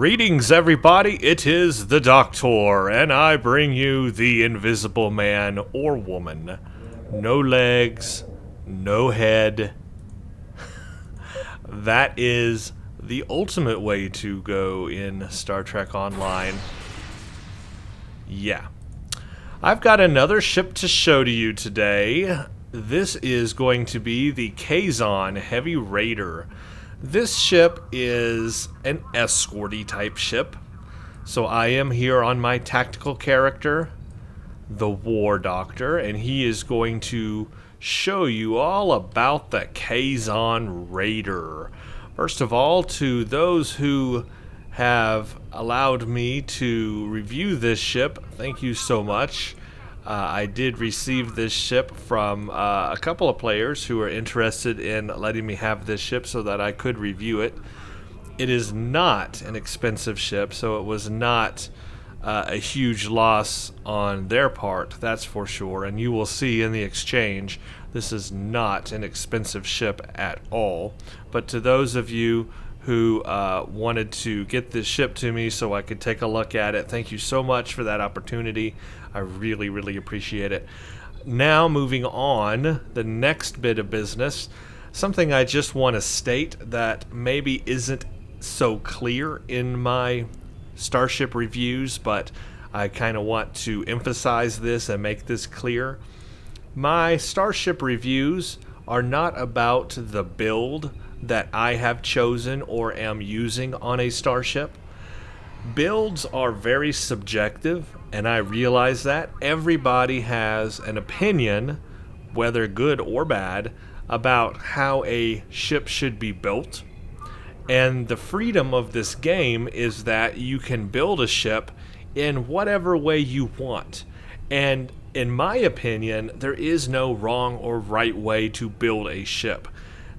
Greetings, everybody. It is the Doctor, and I bring you the Invisible Man or Woman. No legs, no head. That is the ultimate way to go in Star Trek Online. Yeah. I've got another ship to show to you today. This is going to be the Kazon Heavy Raider. This ship is an escorty type ship. So I am here on my tactical character, the War Doctor, and he is going to show you all about the Kazon Raider. First of all, to those who have allowed me to review this ship, thank you so much. I did receive this ship from a couple of players who were interested in letting me have this ship so that I could review it. It is not an expensive ship, so it was not a huge loss on their part, that's for sure. And you will see in the exchange, this is not an expensive ship at all. But to those of you who wanted to get this ship to me so I could take a look at it, thank you so much for that opportunity. I really, really appreciate it. Now, moving on, the next bit of business, something I just want to state that maybe isn't so clear in my Starship reviews, but I kind of want to emphasize this and make this clear. My Starship reviews are not about the build that I have chosen or am using on a Starship. Builds are very subjective, and I realize that. Everybody has an opinion, whether good or bad, about how a ship should be built. And the freedom of this game is that you can build a ship in whatever way you want. And in my opinion, there is no wrong or right way to build a ship.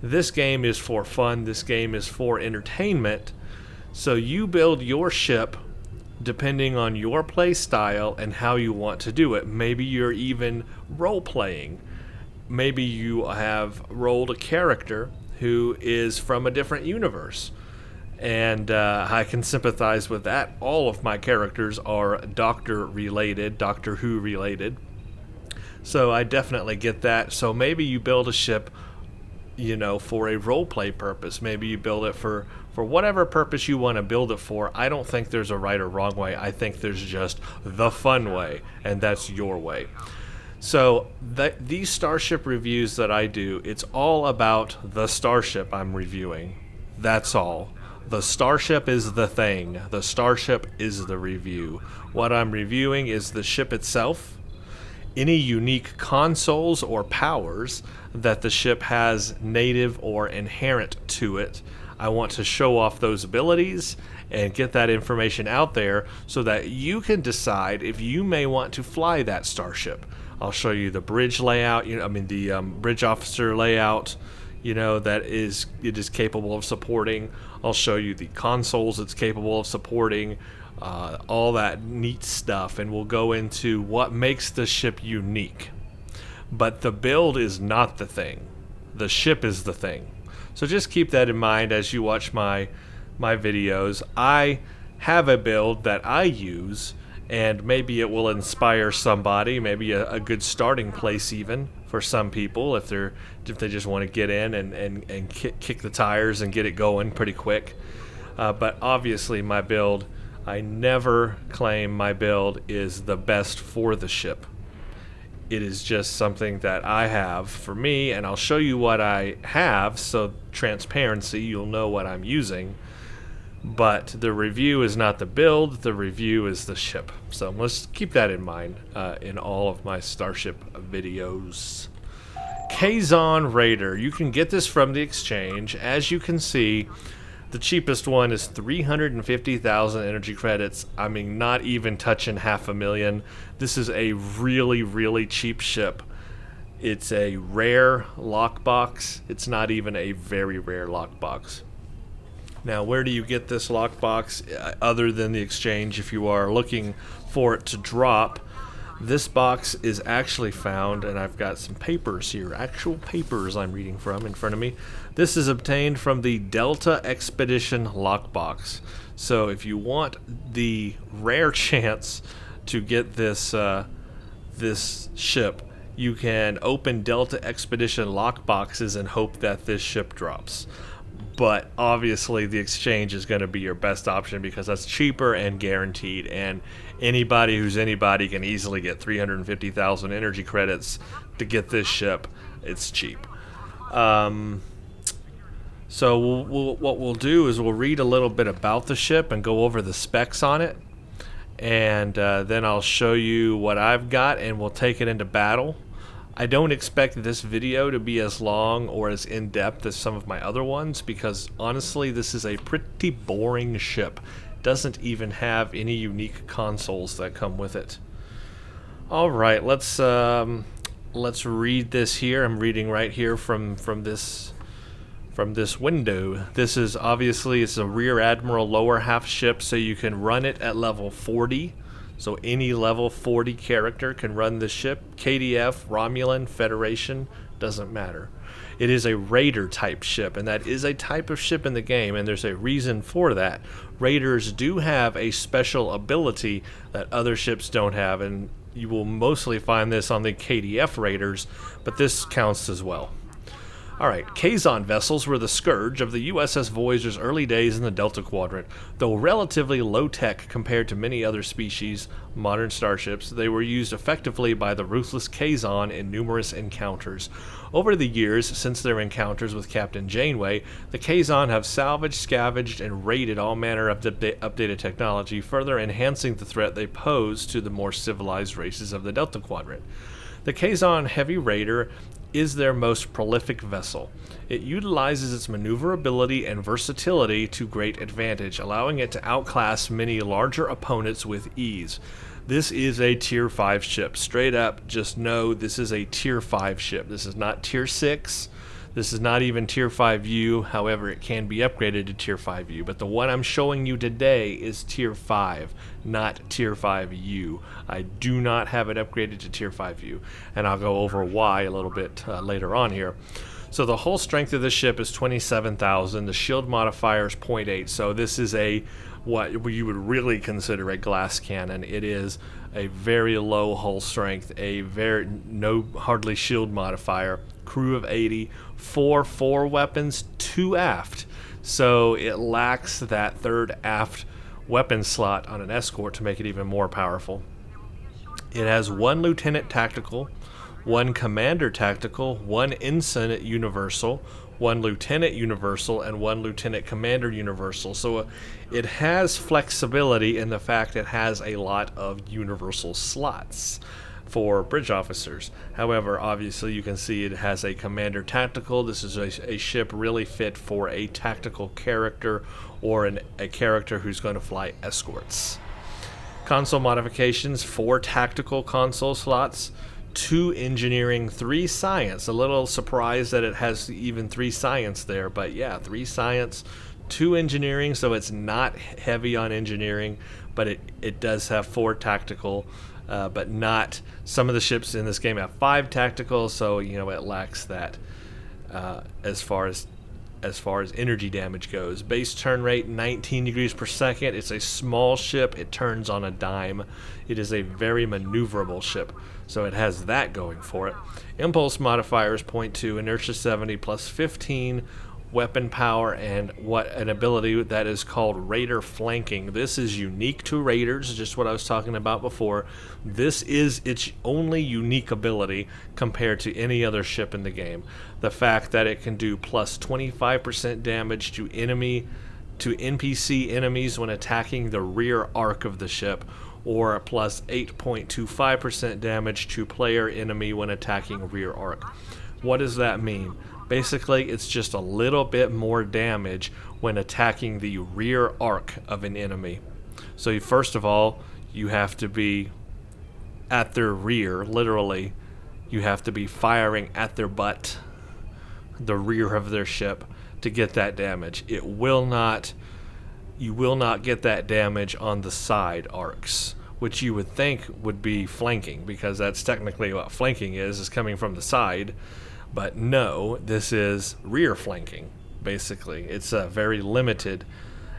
This game is for fun. This game is for entertainment. So you build your ship depending on your play style and how you want to do it. Maybe you're even role-playing. Maybe you have rolled a character who is from a different universe. And I can sympathize with that. All of my characters are Doctor-related, Doctor Who-related. So I definitely get that. So maybe you build a ship, you know, for a role-play purpose. Maybe you build it for whatever purpose you want to build it for. I don't think there's a right or wrong way. I think there's just the fun way, and that's your way. So these Starship reviews that I do, it's all about the Starship I'm reviewing. That's all. The Starship is the thing. The Starship is the review. What I'm reviewing is the ship itself, any unique consoles or powers that the ship has native or inherent to it. I want to show off those abilities and get that information out there so that you can decide if you may want to fly that Starship. I'll show you the bridge layout, the bridge officer layout, that it is capable of supporting. I'll show you the consoles it's capable of supporting, all that neat stuff, and we'll go into what makes the ship unique. But the build is not the thing. The ship is the thing. So just keep that in mind as you watch my videos. I have a build that I use, and maybe it will inspire somebody, maybe a good starting place even for some people if they just want to get in and kick the tires and get it going pretty quick. But obviously my build, I never claim my build is the best for the ship. It is just something that I have for me, and I'll show you what I have, so transparency, you'll know what I'm using. But the review is not the build, the review is the ship. So let's keep that in mind in all of my Starship videos. Kazon Raider. You can get this from the exchange. As you can see, the cheapest one is 350,000 energy credits. I mean, not even touching $500,000. This is a really, really cheap ship. It's a rare lockbox. It's not even a very rare lockbox. Now, where do you get this lockbox other than the exchange if you are looking for it to drop? This box is actually found, and I've got some papers here, actual papers I'm reading from in front of me. This is obtained from the Delta Expedition lockbox. So if you want the rare chance to get this this ship, you can open Delta Expedition lockboxes and hope that this ship drops. But obviously the exchange is going to be your best option because that's cheaper and guaranteed, and anybody who's anybody can easily get 350,000 energy credits to get this ship. It's cheap. So what we'll do is we'll read a little bit about the ship and go over the specs on it, and then I'll show you what I've got and we'll take it into battle. I don't expect this video to be as long or as in-depth as some of my other ones because honestly this is a pretty boring ship. It doesn't even have any unique consoles that come with it. Alright, let's read this here. I'm reading right here from this window. This is obviously, it's a Rear Admiral lower half ship, so you can run it at level 40. So any level 40 character can run this ship. KDF, Romulan, Federation, doesn't matter. It is a Raider type ship, and that is a type of ship in the game, and there's a reason for that. Raiders do have a special ability that other ships don't have, and you will mostly find this on the KDF Raiders, but this counts as well. Alright, Kazon vessels were the scourge of the USS Voyager's early days in the Delta Quadrant. Though relatively low-tech compared to many other species, modern starships, they were used effectively by the ruthless Kazon in numerous encounters. Over the years, since their encounters with Captain Janeway, the Kazon have salvaged, scavenged, and raided all manner of updated technology, further enhancing the threat they pose to the more civilized races of the Delta Quadrant. The Kazon Heavy Raider is their most prolific vessel. It utilizes its maneuverability and versatility to great advantage, allowing it to outclass many larger opponents with ease. This is a Tier 5 ship. Straight up, just know this is a Tier 5 ship. This is not Tier 6. This is not even Tier 5U. However, it can be upgraded to Tier 5U. But the one I'm showing you today is Tier 5, not Tier 5U. I do not have it upgraded to Tier 5U. And I'll go over why a little bit later on here. So the whole strength of this ship is 27,000. The shield modifier is 0.8. So this is what you would really consider a glass cannon. It is a very low hull strength, hardly shield modifier, crew of 80, 4 fore weapons, 2 aft. So it lacks that third aft weapon slot on an escort to make it even more powerful. It has 1 lieutenant tactical, 1 commander tactical, 1 ensign universal, 1 lieutenant universal, and 1 lieutenant commander universal. So it has flexibility in the fact it has a lot of universal slots for bridge officers. However, obviously you can see it has a commander tactical. This is a ship really fit for a tactical character or a character who's going to fly escorts. Console modifications: 4 tactical console slots, 2 engineering, 3 science. A little surprised that it has even 3 science there, but yeah, 3 science, 2 engineering, so it's not heavy on engineering, but it does have 4 tactical, but not. Some of the ships in this game have 5 tactical, so you know it lacks that as far as energy damage goes. Base turn rate 19 degrees per second. It's a small ship. It turns on a dime. It is a very maneuverable ship, so it has that going for it. Impulse modifier is 0.2, inertia 70, plus 15 weapon power, and an ability that is called Raider flanking. This is unique to Raiders, just what I was talking about before. This is its only unique ability compared to any other ship in the game. The fact that it can do plus 25% damage to NPC enemies when attacking the rear arc of the ship, or plus 8.25% damage to player enemy when attacking rear arc. What does that mean? Basically, it's just a little bit more damage when attacking the rear arc of an enemy. So first of all, you have to be at their rear, literally. You have to be firing at their butt, the rear of their ship, to get that damage. You will not get that damage on the side arcs. which you would think would be flanking, because that's technically what flanking is coming from the side. But no, this is rear flanking, basically. It's very limited,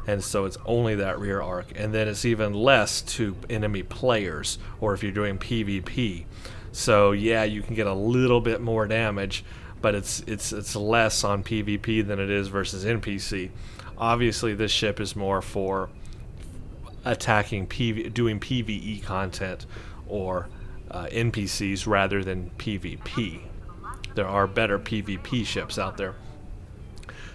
and so it's only that rear arc. And then it's even less to enemy players, or if you're doing PvP. So yeah, you can get a little bit more damage, but it's less on PvP than it is versus NPC. Obviously, this ship is more for attacking doing PvE content or NPCs rather than PvP. There are better PvP ships out there.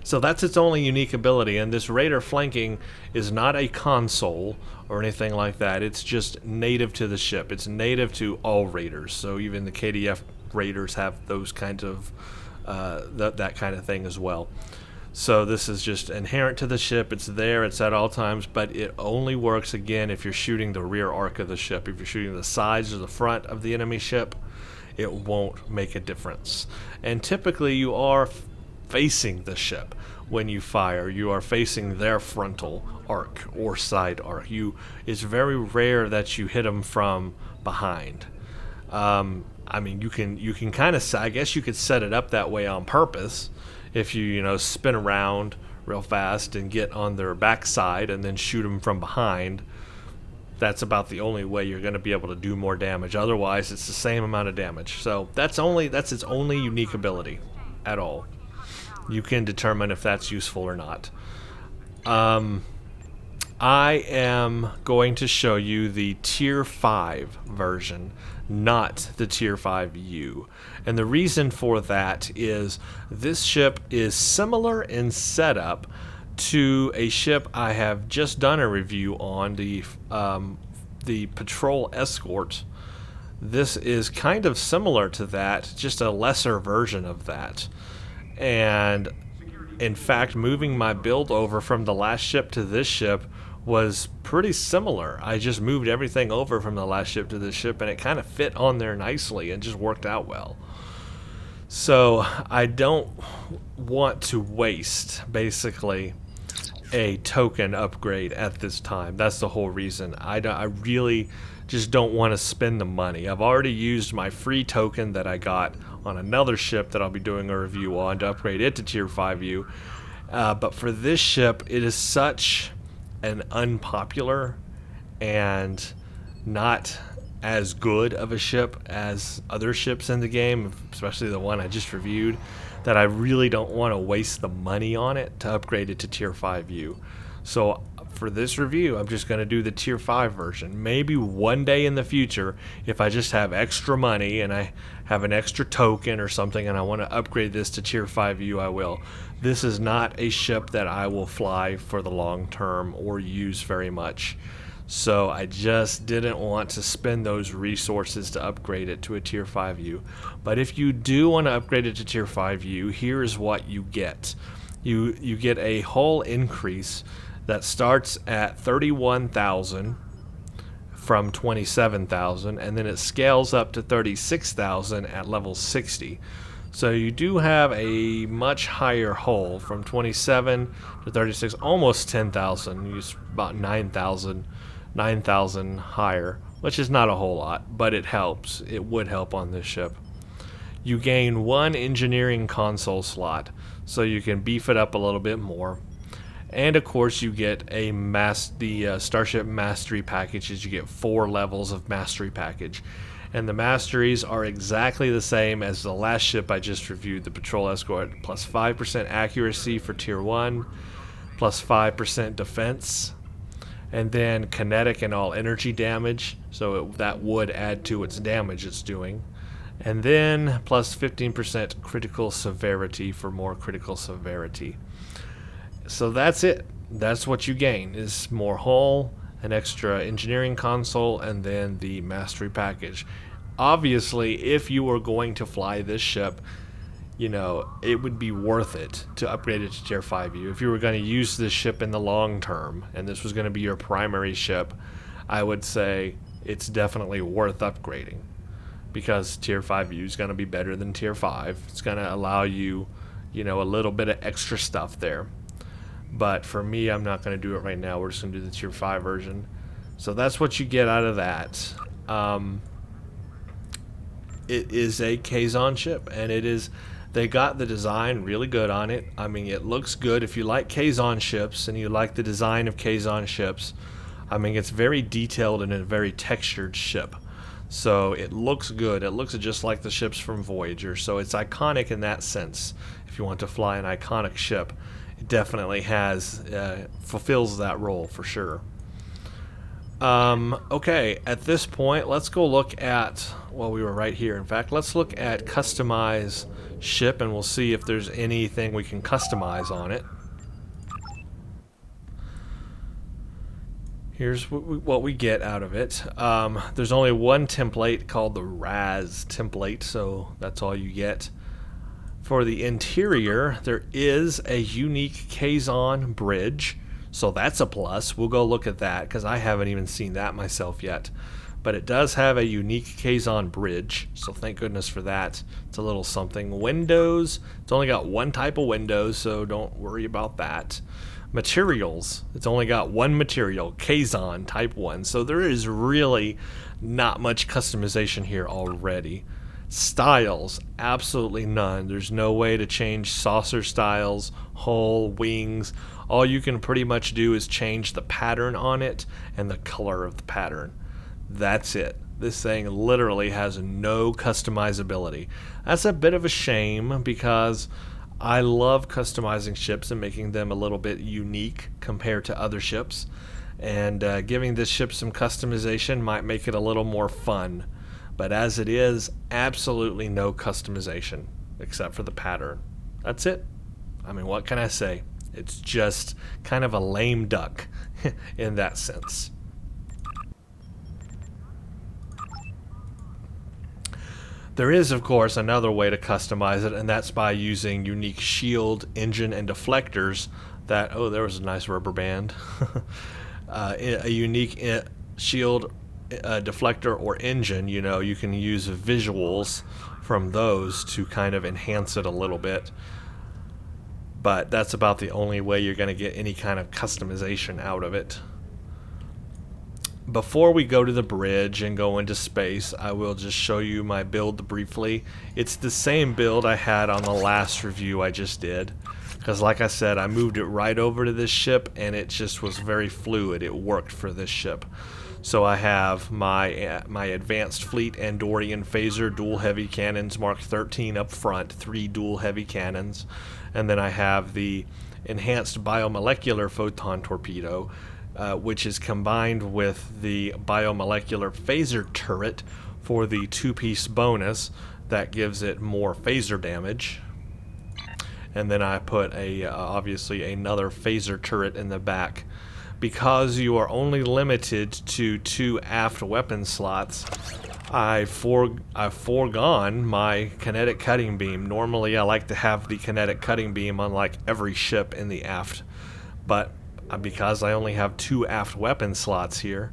So that's its only unique ability, and this Raider flanking is not a console or anything like that. It's just native to the ship. It's native to all Raiders. So even the KDF Raiders have those kinds of that kind of thing as well. So this is just inherent to the ship. It's there, it's at all times, but it only works, again, if you're shooting the rear arc of the ship. If you're shooting the sides or the front of the enemy ship, it won't make a difference. And typically you are facing the ship when you fire. You are facing their frontal arc or side arc. It's very rare that you hit them from behind. I mean, you can kind of, I guess you could set it up that way on purpose. If you spin around real fast and get on their backside and then shoot them from behind, that's about the only way you're going to be able to do more damage. Otherwise, it's the same amount of damage. So that's its only unique ability at all. You can determine if that's useful or not. I am going to show you the Tier 5 version, not the Tier 5U. And the reason for that is this ship is similar in setup to a ship I have just done a review on, the Patrol Escort. This is kind of similar to that, just a lesser version of that. And in fact, moving my build over from the last ship to this ship was pretty similar. I just moved everything over from the last ship to this ship, and it kind of fit on there nicely and just worked out well. So I don't want to waste, basically, a token upgrade at this time. That's the whole reason. I really just don't want to spend the money. I've already used my free token that I got on another ship that I'll be doing a review on to upgrade it to Tier 5U. But for this ship, it is such an unpopular and not as good of a ship as other ships in the game, especially the one I just reviewed, that I really don't want to waste the money on it to upgrade it to Tier 5U. So for this review, I'm just going to do the Tier 5 version. Maybe one day in the future, if I just have extra money and I have an extra token or something and I want to upgrade this to Tier 5U, I will. This is not a ship that I will fly for the long term or use very much. So I just didn't want to spend those resources to upgrade it to a Tier 5U. But if you do want to upgrade it to Tier 5U, here's what you get. You get a hull increase that starts at 31,000 from 27,000, and then it scales up to 36,000 at level 60. So you do have a much higher hull from 27 to 36, almost 10,000. It's about 9,000 higher, which is not a whole lot, but it helps. It would help on this ship. You gain one engineering console slot, so you can beef it up a little bit more. And of course, you get the Starship Mastery packages. You get 4 levels of Mastery package. And the masteries are exactly the same as the last ship I just reviewed, the Patrol Escort, plus 5% accuracy for Tier 1, plus 5% defense, and then kinetic and all energy damage, so that would add to its damage it's doing. And then plus 15% critical severity for more critical severity. So that's it. That's what you gain, is more hull, an extra engineering console, and then the mastery package. Obviously, if you were going to fly this ship, it would be worth it to upgrade it to Tier 5U. If you were going to use this ship in the long term, and this was going to be your primary ship, I would say it's definitely worth upgrading, because Tier 5U is going to be better than Tier 5. It's going to allow you, a little bit of extra stuff there. But for me, I'm not going to do it right now. We're just going to do the Tier 5 version. So that's what you get out of that. It is a Kazon ship, and it is. They got the design really good on it. I mean, it looks good. If you like Kazon ships and you like the design of Kazon ships, I mean, it's very detailed and a very textured ship. So it looks good. It looks just like the ships from Voyager. So it's iconic in that sense. If you want to fly an iconic ship, it definitely fulfills that role for sure. Okay, at this point, let's go look at, well, we were right here. In fact, let's look at customize ship, and we'll see if there's anything we can customize on it. Here's what we get out of it. There's only one template called the RAS template, so that's all you get. For the interior, there is a unique Kazon bridge, so that's a plus. We'll go look at that because I haven't even seen that myself yet. But it does have a unique Kazon bridge, so thank goodness for that. It's a little something. Windows, it's only got one type of windows, so don't worry about that. Materials, it's only got one material, Kazon type 1, so there is really not much customization here already. Styles, absolutely none. There's no way to change saucer styles, hull, wings. All you can pretty much do is change the pattern on it and the color of the pattern. That's it. This thing literally has no customizability. That's a bit of a shame because I love customizing ships and making them a little bit unique compared to other ships. And giving this ship some customization might make it a little more fun. But as it is, absolutely no customization except for the pattern. That's it. I mean, what can I say? It's just kind of a lame duck in that sense. There is, of course, another way to customize it, and that's by using unique shield, engine, and deflectors that... Oh, there was a nice rubber band. A unique shield, deflector, or engine, you know, you can use visuals from those to kind of enhance it a little bit. But that's about the only way you're going to get any kind of customization out of it. Before we go to the bridge and go into space, I will just show you my build briefly. It's the same build I had on the last review I just did. Because like I said, I moved it right over to this ship and it just was very fluid. It worked for this ship. So I have my Advanced Fleet Andorian Phaser dual heavy cannons Mark 13 up front, 3 dual heavy cannons. And then I have the Enhanced Biomolecular Photon Torpedo, which is combined with the Biomolecular Phaser Turret for the 2-piece bonus that gives it more phaser damage. And then I put obviously another phaser turret in the back. Because you are only limited to 2 aft weapon slots, I've foregone my kinetic cutting beam. Normally I like to have the kinetic cutting beam on like every ship in the aft, but because I only have 2 aft weapon slots here,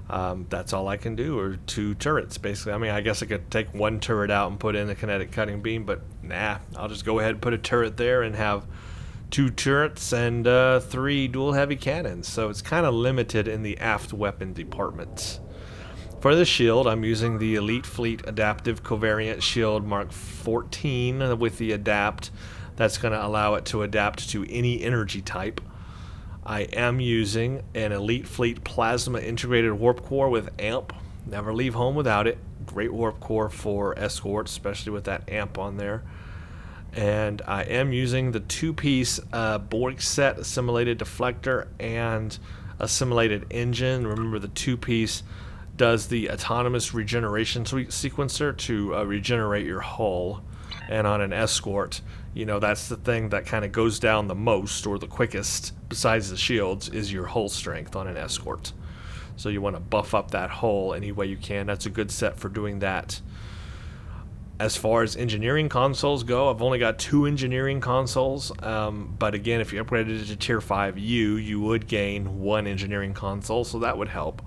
that's all I can do, or 2 turrets basically. I mean, I guess I could take 1 turret out and put in the kinetic cutting beam, but nah, I'll just go ahead and put a turret there and have 2 turrets and 3 dual heavy cannons. So it's kind of limited in the aft weapon department. For the shield, I'm using the Elite Fleet Adaptive Covariant Shield Mark 14 with the adapt. That's going to allow it to adapt to any energy type. I am using an Elite Fleet Plasma Integrated Warp Core with AMP. Never leave home without it. Great warp core for escorts, especially with that AMP on there. And I am using the 2-piece Borg set assimilated deflector and assimilated engine. Remember, the 2-piece does the autonomous regeneration sequencer to regenerate your hull. And on an escort, you know, that's the thing that kind of goes down the most or the quickest, besides the shields, is your hull strength on an escort. So you want to buff up that hull any way you can. That's a good set for doing that. As far as engineering consoles go, I've only got 2 engineering consoles, but again, if you upgraded it to Tier 5U, you would gain 1 engineering console, so that would help.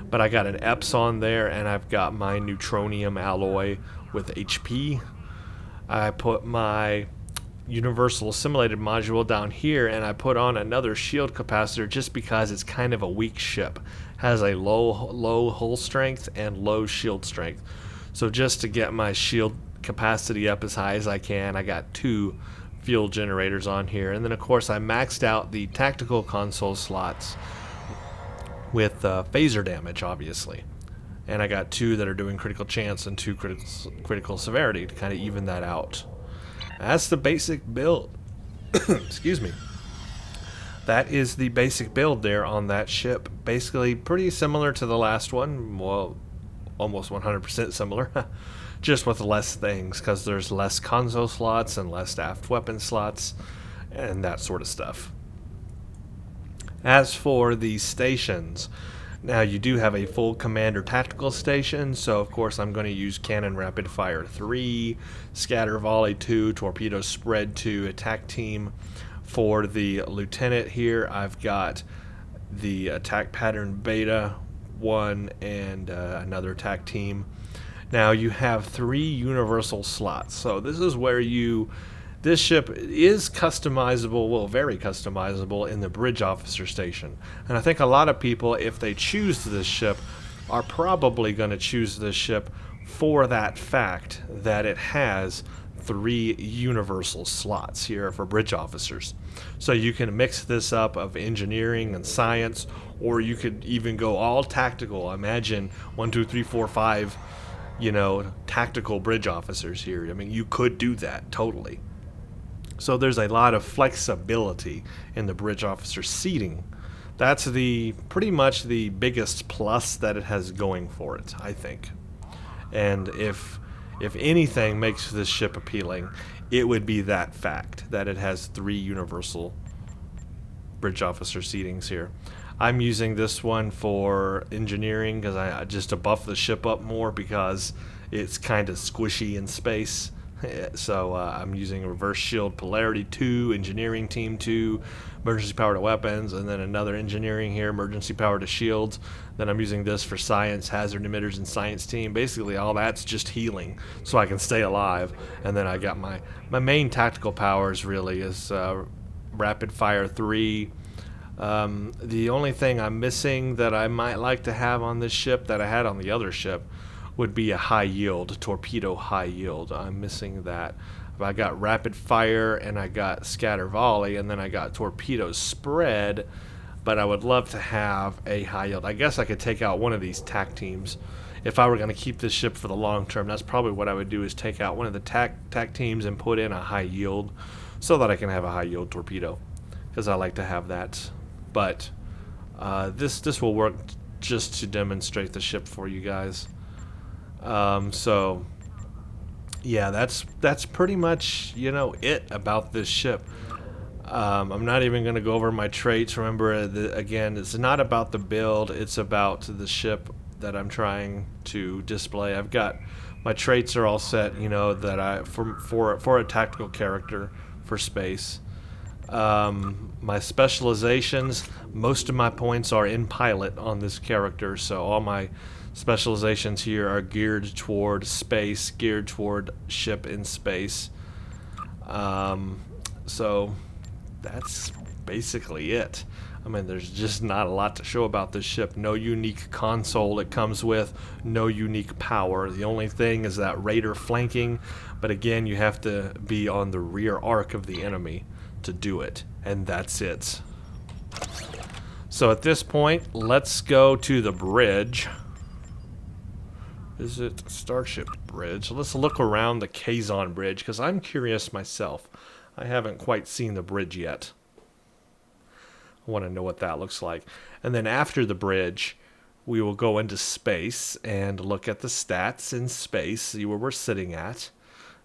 But I got an EPS on there, and I've got my neutronium alloy with HP. I put my universal assimilated module down here, and I put on another shield capacitor just because it's kind of a weak ship. Has a low hull strength and low shield strength. So just to get my shield capacity up as high as I can, I got 2 fuel generators on here. And then of course I maxed out the tactical console slots with phaser damage, obviously. And I got 2 that are doing critical chance and 2 critical severity to kind of even that out. That's the basic build. Excuse me. That is the basic build there on that ship. Basically pretty similar to the last one. Well, almost 100% similar. Just with less things, because there's less console slots and less aft weapon slots and that sort of stuff. As for the stations, now you do have a full commander tactical station, so of course I'm going to use cannon rapid fire 3, scatter volley 2, torpedo spread 2, attack team. For the lieutenant here, I've got the attack pattern beta 1 and another attack team. Now you have 3 universal slots, so this is where this ship is customizable, well, very customizable in the bridge officer station. And I think a lot of people, if they choose this ship, are probably going to choose this ship for that fact that it has 3 universal slots here for bridge officers. So you can mix this up of engineering and science, or you could even go all tactical. Imagine 1, 2, 3, 4, 5, tactical bridge officers here. I mean, you could do that totally. So there's a lot of flexibility in the bridge officer seating. That's pretty much the biggest plus that it has going for it, I think. And if anything makes this ship appealing, it would be that fact that it has 3 universal bridge officer seatings here. I'm using this one for engineering because I just to buff the ship up more because it's kind of squishy in space. So I'm using reverse shield polarity 2, engineering team 2, emergency power to weapons, and then another engineering here, emergency power to shields. Then I'm using this for science, hazard emitters, and science team. Basically all that's just healing so I can stay alive. And then I got my main tactical powers really is rapid fire 3. The only thing I'm missing that I might like to have on this ship that I had on the other ship would be a high yield, torpedo high yield. I'm missing that. I got rapid fire and I got scatter volley and then I got torpedo spread, but I would love to have a high yield. I guess I could take out one of these tac teams. If I were going to keep this ship for the long term, that's probably what I would do, is take out one of the tac teams and put in a high yield so that I can have a high yield torpedo, because I like to have that. But this will work just to demonstrate the ship for you guys. So yeah, that's pretty much it about this ship. I'm not even going to go over my traits. Remember, again, it's not about the build, it's about the ship that I'm trying to display. I've got my traits are all set, that I for a tactical character for space. My specializations, most of my points are in pilot on this character, so all my specializations here are geared toward space, geared toward ship in space. So that's basically it. I mean, there's just not a lot to show about this ship. No unique console it comes with, no unique power. The only thing is that Raider flanking, but again, you have to be on the rear arc of the enemy to do it, and that's it. So at this point, let's go to the bridge. Is it Starship Bridge? Let's look around the Kazon Bridge, because I'm curious myself. I haven't quite seen the bridge yet. I want to know what that looks like. And then after the bridge, we will go into space and look at the stats in space, see where we're sitting at.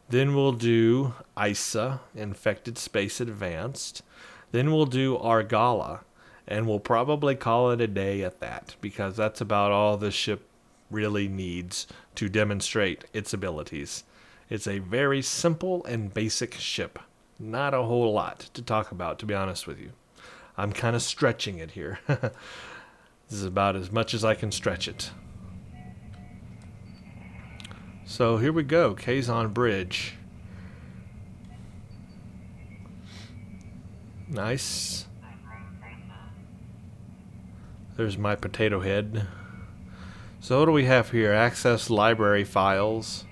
Then we'll do ISA, Infected Space Advanced. Then we'll do Argala, and we'll probably call it a day at that, because that's about all this ship really needs to demonstrate its abilities. It's a very simple and basic ship. Not a whole lot to talk about, to be honest with you. I'm kind of stretching it here. This is about as much as I can stretch it. So here we go, Kazon Bridge. Nice. There's my potato head. So what do we have here? Access library files.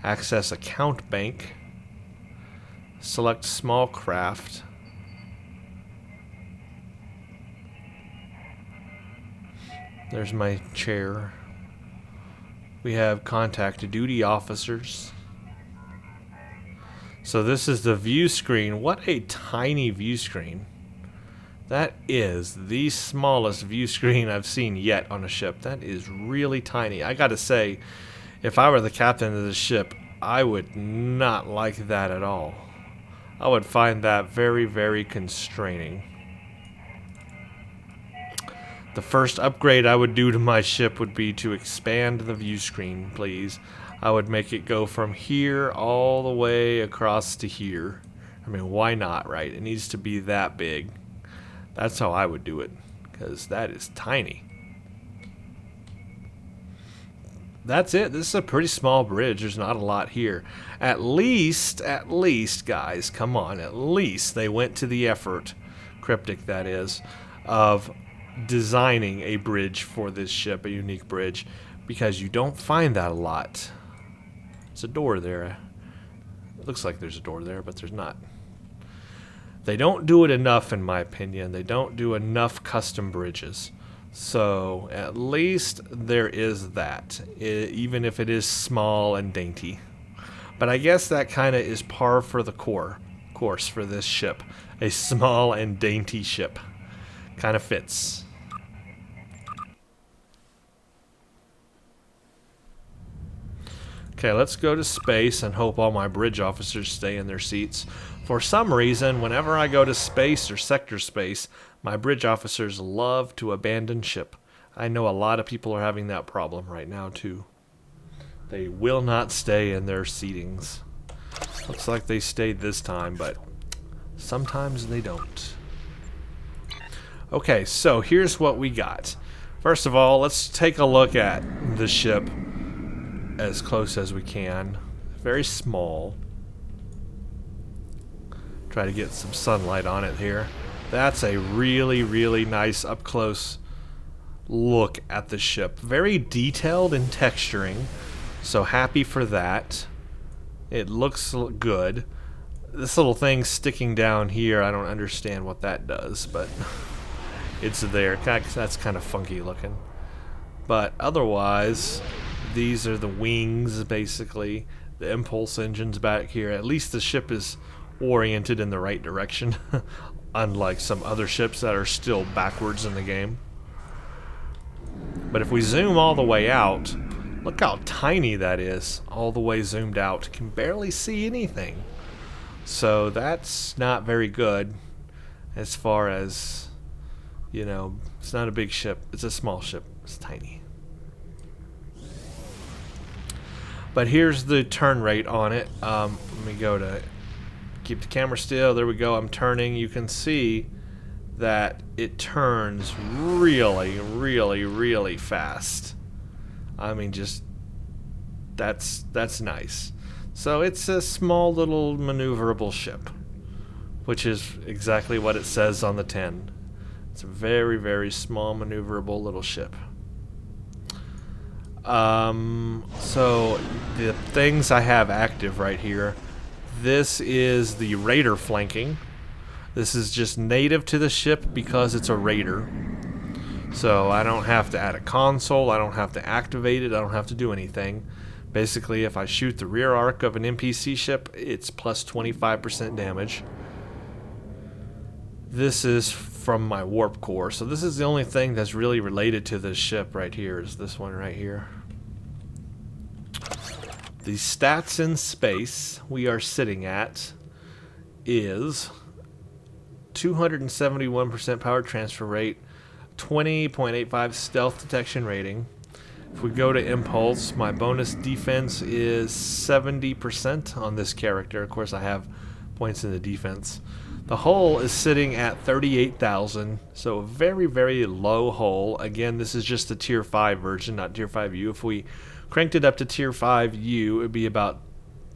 Access account bank. Select small craft. There's my chair. We have contact duty officers. So this is the view screen. What a tiny view screen. That is the smallest view screen I've seen yet on a ship. That is really tiny. I gotta say, if I were the captain of the ship, I would not like that at all. I would find that very, very constraining. The first upgrade I would do to my ship would be to expand the view screen, please. I would make it go from here all the way across to here. I mean, why not, right? It needs to be that big. That's how I would do it, because that is tiny. That's it. This is a pretty small bridge. There's not a lot here. At least, guys, come on. At least they went to the effort, cryptic that is, of designing a bridge for this ship, a unique bridge, because you don't find that a lot. There's a door there. It looks like there's a door there, but there's not. They don't do it enough, in my opinion. They don't do enough custom bridges. So at least there is that, even if it is small and dainty. But I guess that kind of is par for the course for this ship. A small and dainty ship. Kind of fits. Okay, let's go to space and hope all my bridge officers stay in their seats. For some reason, whenever I go to space or sector space, my bridge officers love to abandon ship. I know a lot of people are having that problem right now too. They will not stay in their seatings. Looks like they stayed this time, but sometimes they don't. Okay, so here's what we got. First of all, let's take a look at the ship as close as we can. Very small. Try to get some sunlight on it here. That's a really, really nice up close look at the ship. Very detailed in texturing, so happy for that. It looks good. This little thing sticking down here, I don't understand what that does, but it's there. That's kind of funky looking. But otherwise, these are the wings, basically. The impulse engine's back here. At least the ship is oriented in the right direction, unlike some other ships that are still backwards in the game. But if we zoom all the way out, look how tiny that is, all the way zoomed out. Can barely see anything. So that's not very good as far as, you know, it's not a big ship. It's a small ship. It's tiny. But here's the turn rate on it. Let me go to keep the camera still. There we go. I'm turning. You can see that it turns really, really, really fast. I mean, just that's nice. So it's a small little maneuverable ship, which is exactly what it says on the tin. It's a very, very small maneuverable little ship. So the things I have active right here. This is the Raider flanking. This is just native to the ship because it's a Raider. So I don't have to add a console, I don't have to activate it, I don't have to do anything. Basically, if I shoot the rear arc of an NPC ship, it's plus 25% damage. This is from my warp core, so this is the only thing that's really related to this ship right here, is this one right here. The stats in space we are sitting at is 271% power transfer rate, 20.85 stealth detection rating. If we go to impulse, my bonus defense is 70% on this character. Of course, I have points in the defense. The hull is sitting at 38,000, so a very, very low hull. Again, this is just the tier 5 version, not tier 5U. If we cranked it up to tier 5U, it would be about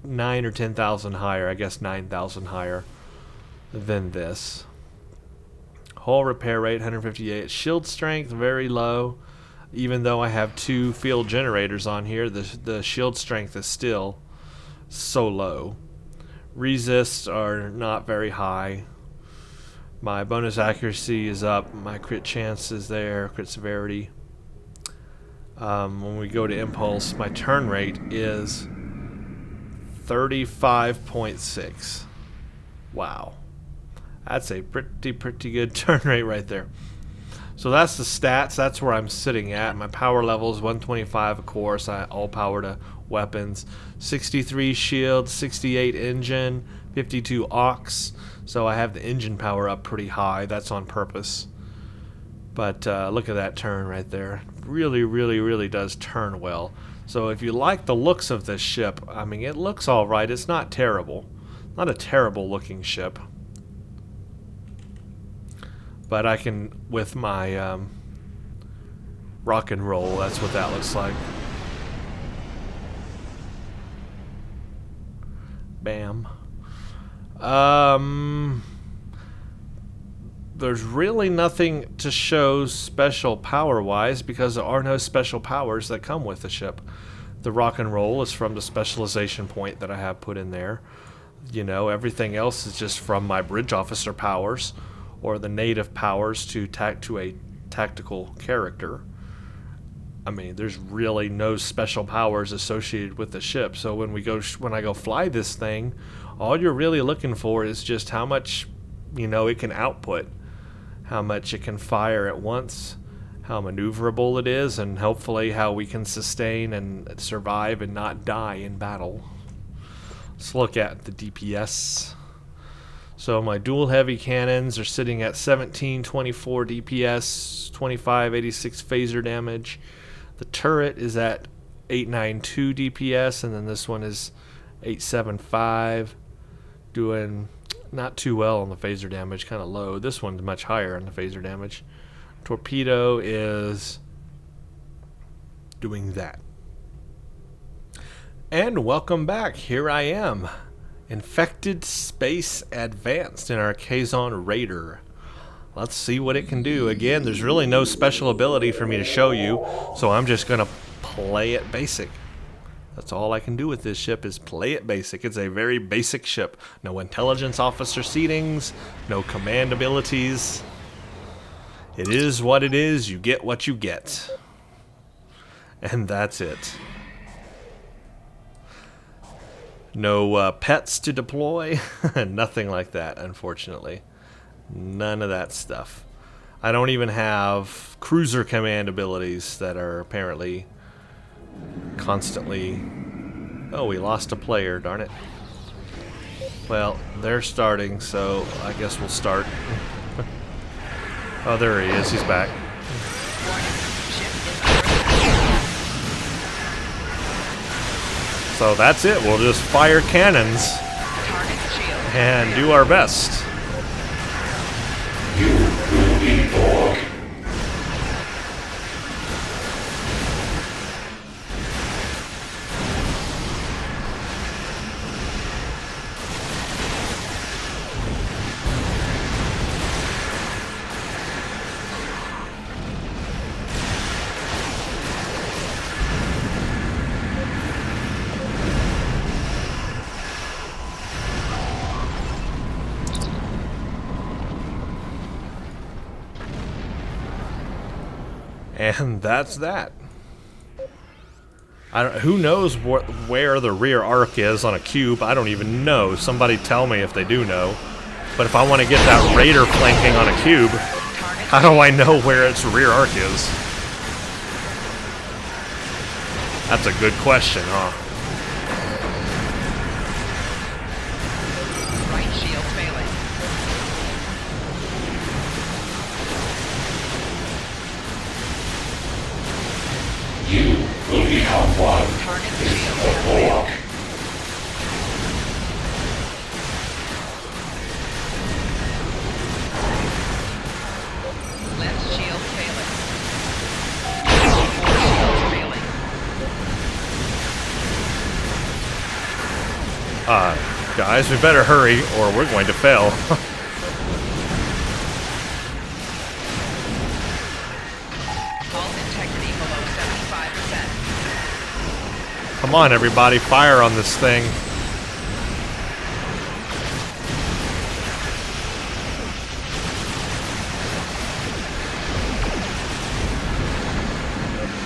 9 or 10,000 higher. I guess 9,000 higher. than this. Hull repair rate 158. Shield strength very low. Even though I have 2 field generators on here, the shield strength is still so low. Resists are not very high. My bonus accuracy is up. My crit chance is there. Crit severity. When we go to impulse, my turn rate is 35.6. Wow. That's a pretty good turn rate right there. So that's the stats. That's where I'm sitting at. My power level is 125, of course. All power to weapons. 63 shield, 68 engine, 52 aux. So I have the engine power up pretty high. That's on purpose. But look at that turn right there. Really does turn well. So if you like the looks of this ship, I mean, it looks all right. It's not terrible. Not a terrible looking ship. But I can, with my rock and roll, that's what that looks like. Bam. There's really nothing to show special power-wise because there are no special powers that come with the ship. The rock and roll is from the specialization point that I have put in there. You know, everything else is just from my bridge officer powers, or the native powers to a tactical character. I mean, there's really no special powers associated with the ship. So when I go fly this thing, all you're really looking for is just how much, you know, it can output, how much it can fire at once, how maneuverable it is, and hopefully how we can sustain and survive and not die in battle. Let's look at the DPS. So my dual heavy cannons are sitting at 1724 DPS, 2586 phaser damage. The turret is at 892 DPS, and then this one is 875, doing not too well on the phaser damage, kind of low. This one's much higher on the phaser damage. Torpedo is doing that. And welcome back. Here I am. Infected Space Advanced in our Kazon Raider. Let's see what it can do. Again, there's really no special ability for me to show you, so I'm just going to play it basic. That's all I can do with this ship is play it basic. It's a very basic ship. No intelligence officer seatings, no command abilities. It is what it is. You get what you get. And that's it. No pets to deploy, nothing like that, unfortunately. None of that stuff. I don't even have cruiser command abilities that are apparently constantly... Oh, we lost a player, darn it. Well, they're starting, so I guess we'll start. Oh, there he is, he's back. So that's it. We'll just fire cannons and do our best. You will be born. And that's that. Who knows where the rear arc is on a cube? I don't even know. Somebody tell me if they do know. But if I want to get that Raider flanking on a cube, how do I know where its rear arc is? That's a good question, huh? Right shield failing. You will become one with the Borg. Left shield failing. Four shields failing. Guys, we better hurry or we're going to fail. Come on, everybody, fire on this thing.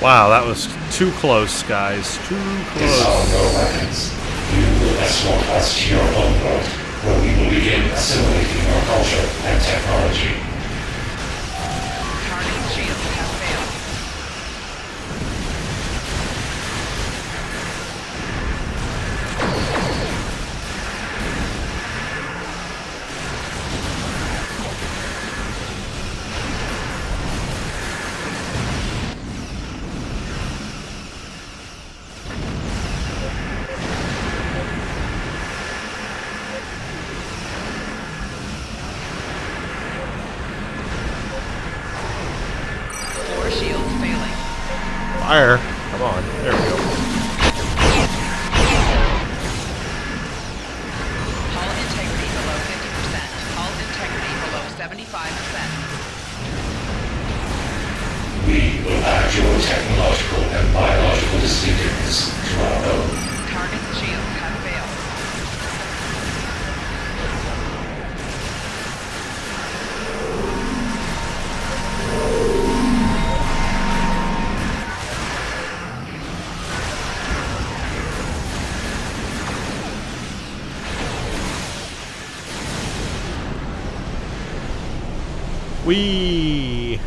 Wow, that was too close, guys. Too Disarm close. your weapons. You will escort us to your homeworld, where we will begin assimilating your culture and technology. Target shield has failed. Core shield failing. Fire. Come on. There we go. Hull integrity below 50%. Hull integrity below 75%. We will add your technological and biological distinctiveness to our own. Target shield has failed. Whee!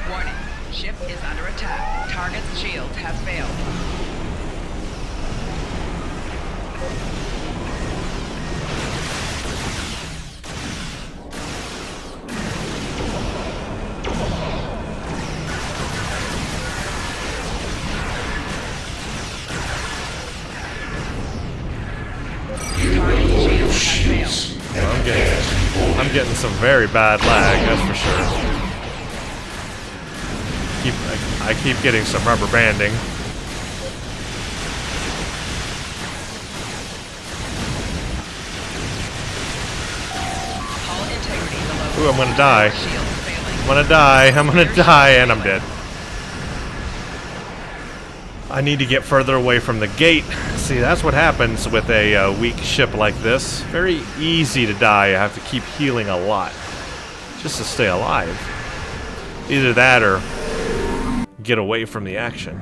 Warning. Ship is under attack. Target's shield has failed. You will lower your shields and prepare to be boarded. I'm getting some very bad lag, that's for sure. I keep getting some rubber banding. Hull integrity below. Ooh, I'm gonna die. Shield failing. I'm gonna die. I'm gonna die, and I'm dead. I need to get further away from the gate. See, that's what happens with a weak ship like this. Very easy to die. I have to keep healing a lot just to stay alive. Either that or get away from the action.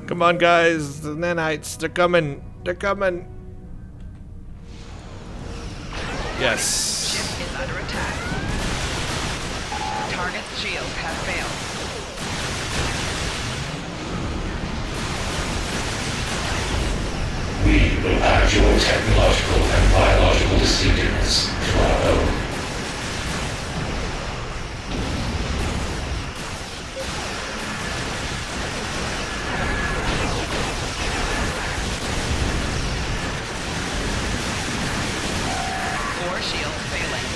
Come on, guys. The nanites, they're coming. They're coming. Yes. Ship is under attack. Target's shield has failed. We will add your technological and biological distinctiveness to our own. Core shield failing.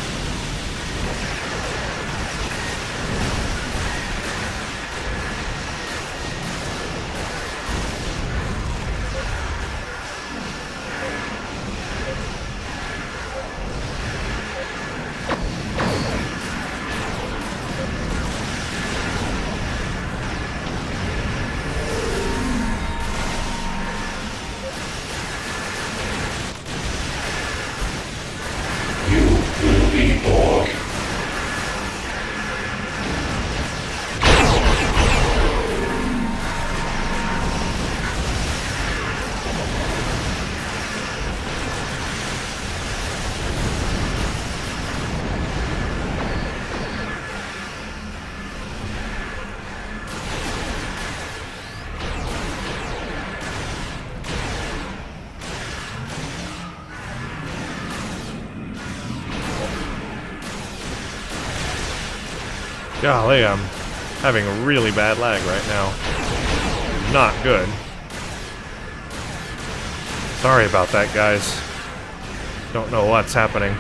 You will be Borg. Golly, I'm having a really bad lag right now. Not good. Sorry about that, guys. Don't know what's happening.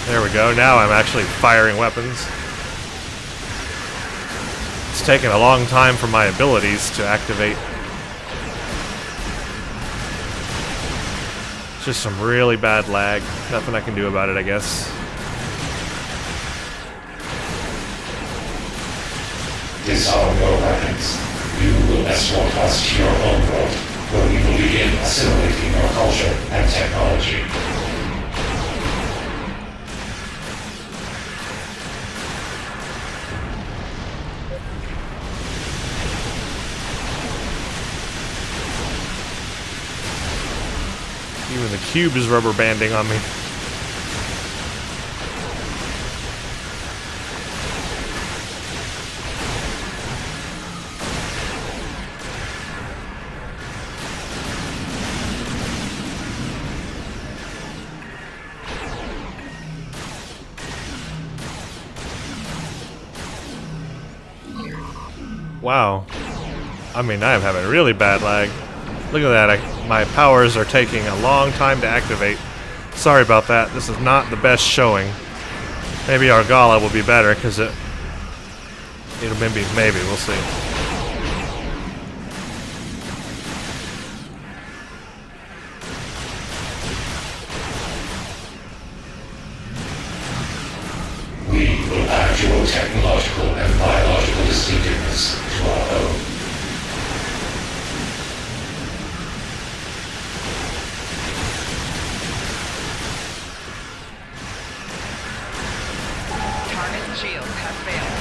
There we go. Now I'm actually firing weapons. It's taken a long time for my abilities to activate. Just some really bad lag. Nothing I can do about it, I guess. Disarm your weapons. You will escort us to your home world, where we will begin assimilating your culture and technology. Even the cube is rubber banding on me. Wow. I mean, I am having really bad lag. Look at that. My powers are taking a long time to activate. Sorry about that. This is not the best showing. Maybe Argala will be better because it'll maybe we'll see. We will add your technological and biological distinctiveness to our own. Target shields have failed.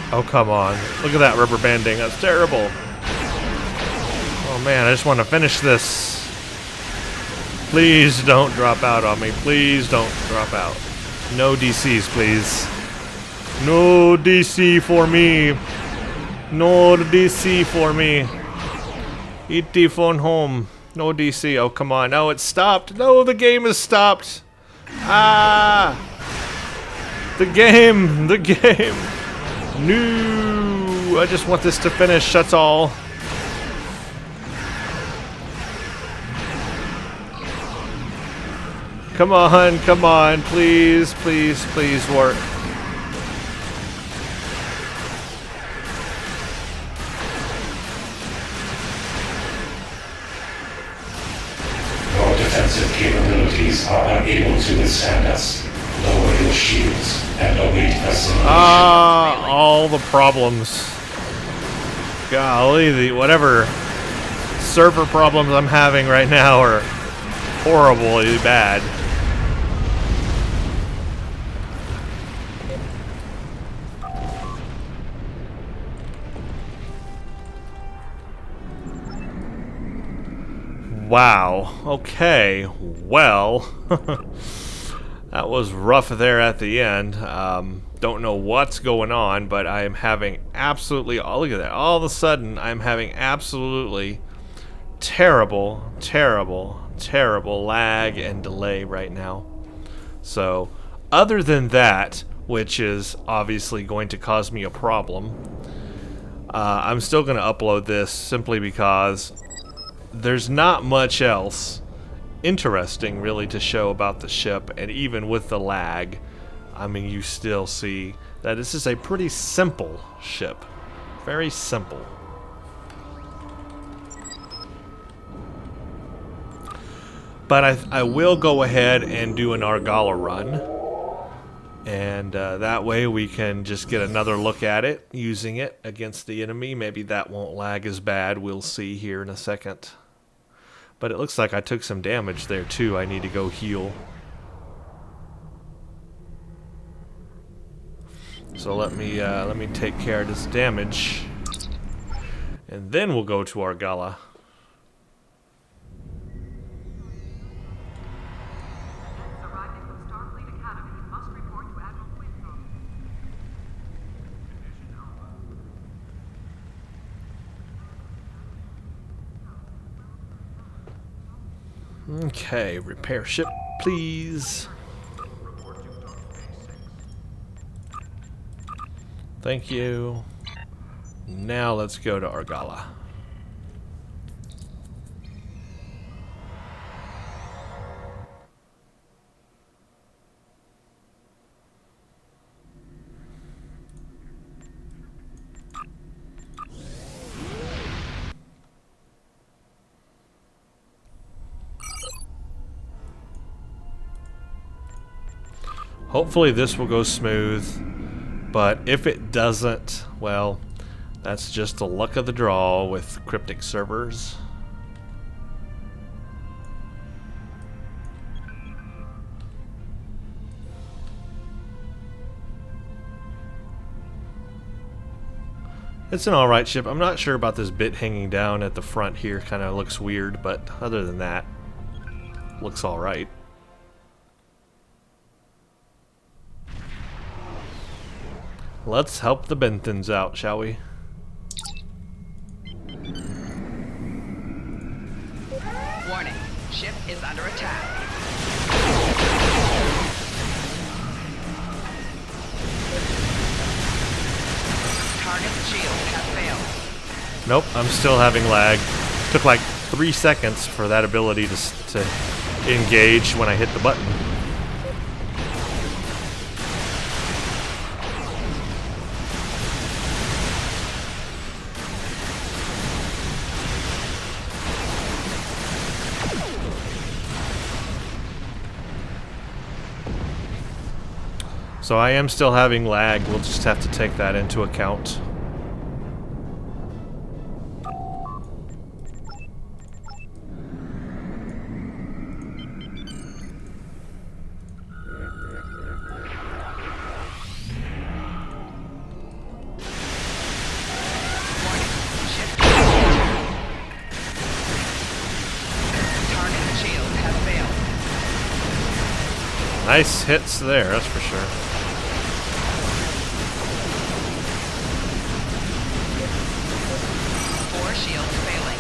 Oh, come on. Look at that rubber banding. That's terrible. Oh, man. I just want to finish this. Please don't drop out on me. Please don't drop out. No DCs, please. No DC for me. No DC for me. ET phone home. No DC. Oh, come on. No, it stopped. No, the game is stopped. Ah! The game. The game. No, I just want this to finish, that's all. Come on, please, please, please work. Your defensive capabilities are unable to withstand us. Lower your shields and await assimilation. Ah, all the problems. Golly, whatever server problems I'm having right now are horribly bad. Wow. Okay. Well. That was rough there at the end. Don't know what's going on, but I am having absolutely... Oh, look at that. All of a sudden, I'm having absolutely terrible, terrible, terrible lag and delay right now. So, other than that, which is obviously going to cause me a problem, I'm still going to upload this simply because there's not much else interesting really to show about the ship, and even with the lag, I mean, you still see that this is a pretty simple ship. Very simple. But I will go ahead and do an Argala run, and that way we can just get another look at it, using it against the enemy. Maybe that won't lag as bad. We'll see here in a second. But it looks like I took some damage there too. I need to go heal. So let me take care of this damage, and then we'll go to Argala. Okay, repair ship, please. Thank you. Now let's go to Argala. Hopefully this will go smooth, but if it doesn't, well, that's just the luck of the draw with cryptic servers. It's an alright ship. I'm not sure about this bit hanging down at the front here. Kind of looks weird, but other than that, looks alright. Let's help the Benthans out, shall we? Warning, ship is under attack. Target shield has failed. Nope, I'm still having lag. Took like 3 seconds for that ability to engage when I hit the button. So I am still having lag. We'll just have to take that into account. Nice hits there, that's for sure. Four shields failing.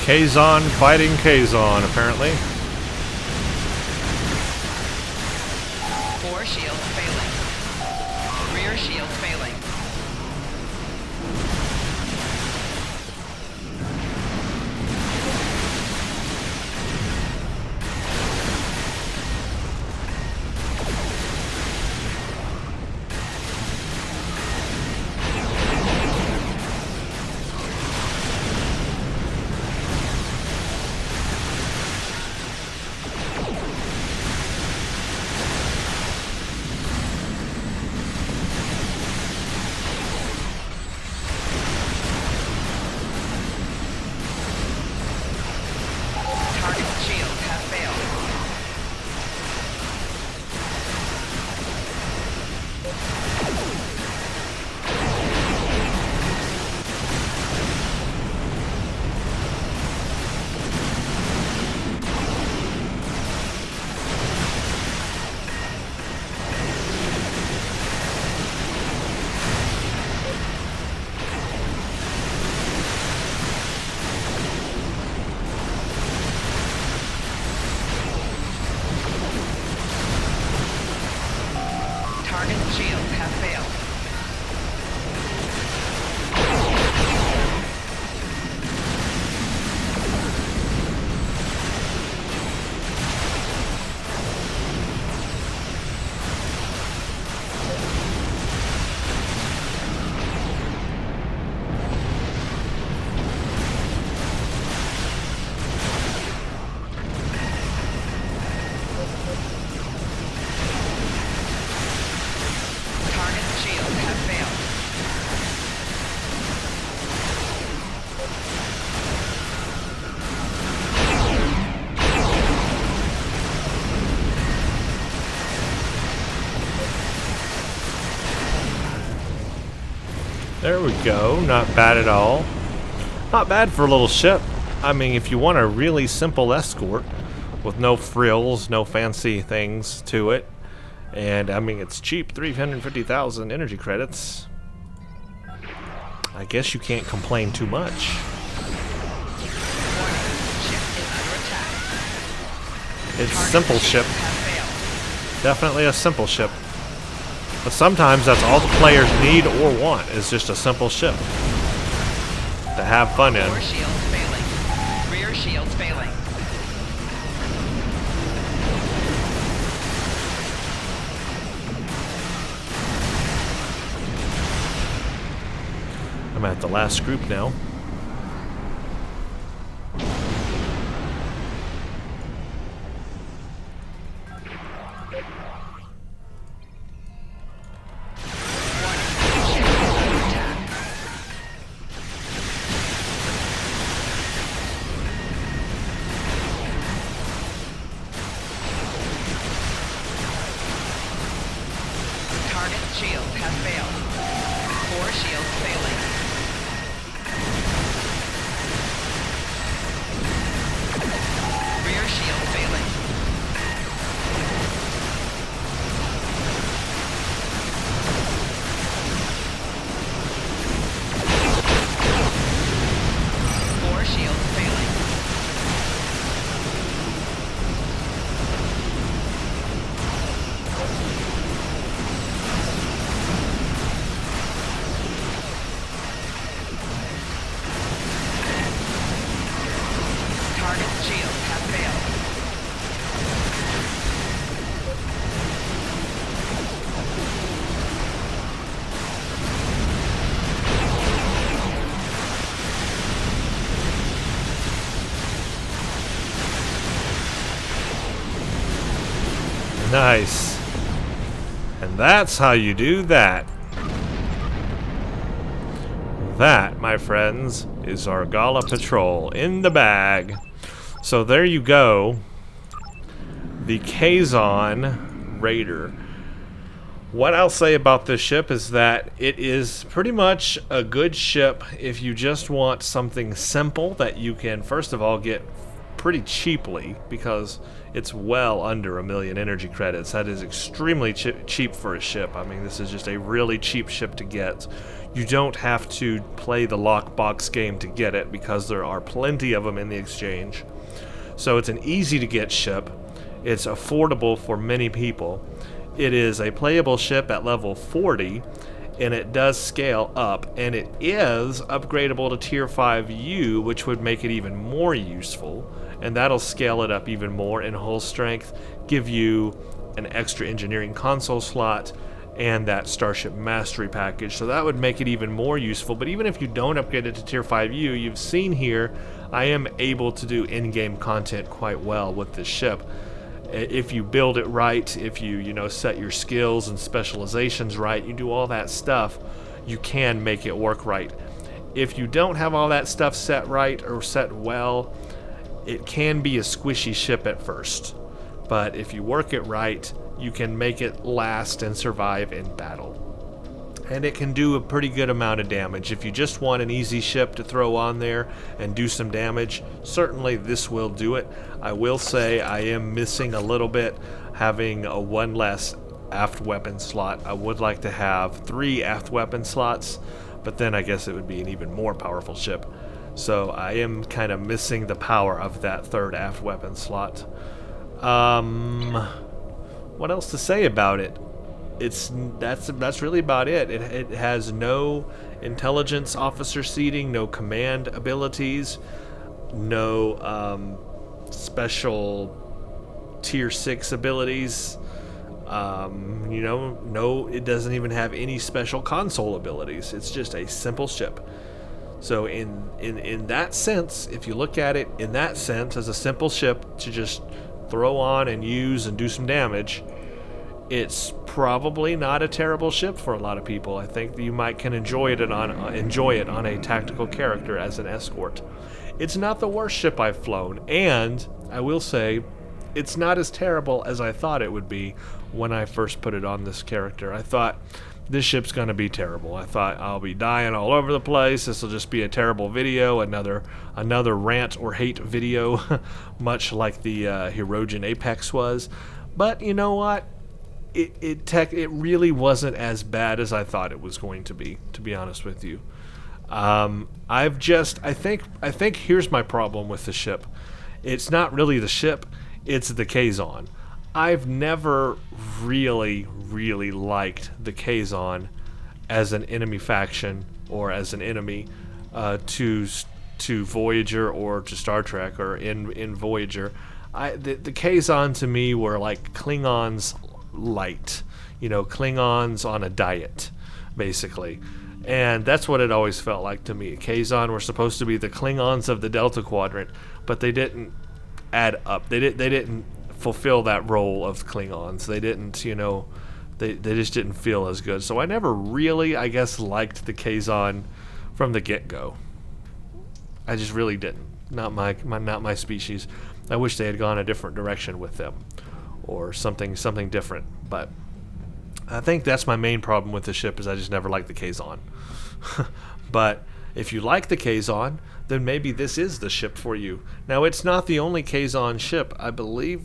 Kazon fighting Kazon, apparently. Four shields failing. Rear shields failing. There we go. Not bad at all. Not bad for a little ship. I mean, if you want a really simple escort with no frills, no fancy things to it, and I mean, it's cheap, 350,000 energy credits. I guess you can't complain too much. It's a simple ship. Definitely a simple ship. But sometimes that's all the players need or want, is just a simple ship to have fun in. Rear shields failing. Rear shields failing. I'm at the last group now. Shields have failed. 4 shields failing. Rear shield failing. Four shields failing. Shields have failed. Nice. And that's how you do that. That, my friends, is Argala Patrol in the bag. So there you go, the Kazon Raider. What I'll say about this ship is that it is pretty much a good ship if you just want something simple that you can, first of all, get pretty cheaply, because it's well under 1 million energy credits. That is extremely cheap for a ship. I mean, this is just a really cheap ship to get. You don't have to play the lockbox game to get it, because there are plenty of them in the exchange. So it's an easy to get ship. It's affordable for many people. It is a playable ship at level 40, and it does scale up, and it is upgradable to tier 5U, which would make it even more useful, and that'll scale it up even more in hull strength, give you an extra engineering console slot, and that Starship Mastery package. So that would make it even more useful. But even if you don't upgrade it to tier 5U, you've seen here I am able to do in-game content quite well with this ship. If you build it right, if you set your skills and specializations right, you do all that stuff, you can make it work right. If you don't have all that stuff set right or set well, it can be a squishy ship at first. But if you work it right, you can make it last and survive in battle. And it can do a pretty good amount of damage. If you just want an easy ship to throw on there and do some damage, certainly this will do it. I will say I am missing a little bit having a 1 less aft weapon slot. I would like to have 3 aft weapon slots, but then I guess it would be an even more powerful ship. So I am kind of missing the power of that 3rd aft weapon slot. What else to say about it? That's really about it. It has no intelligence officer seating, no command abilities, no special tier 6 abilities. No, it doesn't even have any special console abilities. It's just a simple ship. So in that sense, if you look at it in that sense as a simple ship to just throw on and use and do some damage, it's probably not a terrible ship for a lot of people. I think that you can enjoy it on a tactical character as an escort. It's not the worst ship I've flown, and I will say it's not as terrible as I thought it would be when I first put it on this character. I thought this ship's going to be terrible. I thought I'll be dying all over the place. This will just be a terrible video, another rant or hate video, much like the Hirogen Apex was. But you know what? It really wasn't as bad as I thought it was going to be honest with you. I think here's my problem with the ship. It's not really the ship, it's the Kazon. I've never really liked the Kazon as an enemy faction or as an enemy to Voyager or to Star Trek or in Voyager. The Kazon to me were like Klingons light, Klingons on a diet, basically. And that's what it always felt like to me. Kazon were supposed to be the Klingons of the Delta Quadrant, but they didn't add up. They didn't fulfill that role of Klingons. They didn't, they just didn't feel as good. So I never really, I guess, liked the Kazon from the get-go. I just really didn't. Not my species. I wish they had gone a different direction with them, or something different. But I think that's my main problem with the ship, is I just never liked the Kazon. But if you like the Kazon, then maybe this is the ship for you. Now, it's not the only Kazon ship. I believe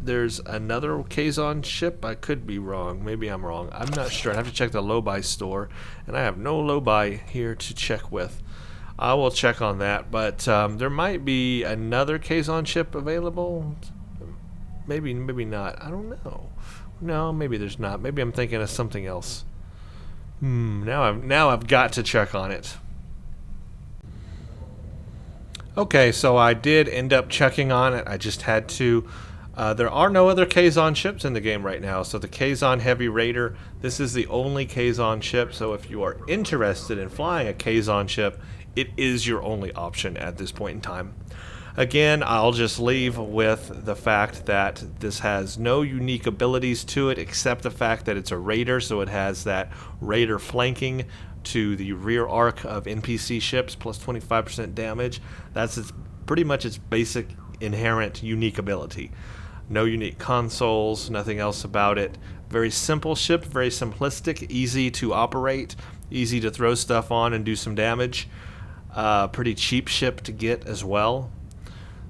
there's another Kazon ship. I could be wrong. Maybe I'm wrong. I'm not sure. I have to check the low-buy store, and I have no low-buy here to check with. I will check on that, but there might be another Kazon ship available. Maybe not. I don't know. No, maybe there's not. Maybe I'm thinking of something else. Now I've got to check on it. Okay, so I did end up checking on it. I just had to. There are no other Kazon ships in the game right now, so the Kazon Heavy Raider, this is the only Kazon ship, so if you are interested in flying a Kazon ship, it is your only option at this point in time. Again, I'll just leave with the fact that this has no unique abilities to it except the fact that it's a Raider, so it has that Raider flanking to the rear arc of NPC ships plus 25% damage. That's pretty much its basic inherent unique ability. No unique consoles, nothing else about it. Very simple ship, very simplistic, easy to operate, easy to throw stuff on and do some damage. Pretty cheap ship to get as well.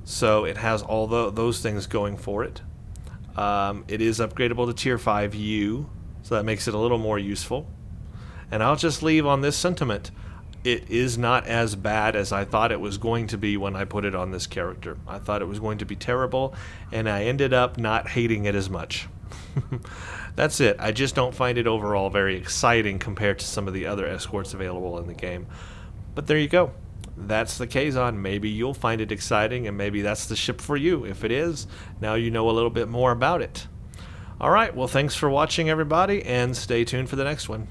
So it has all those things going for it. It is upgradable to Tier 5U, so that makes it a little more useful. And I'll just leave on this sentiment. It is not as bad as I thought it was going to be when I put it on this character. I thought it was going to be terrible, and I ended up not hating it as much. That's it. I just don't find it overall very exciting compared to some of the other escorts available in the game. But there you go. That's the Kazon. Maybe you'll find it exciting, and maybe that's the ship for you. If it is, now you know a little bit more about it. Alright, well, thanks for watching, everybody, and stay tuned for the next one.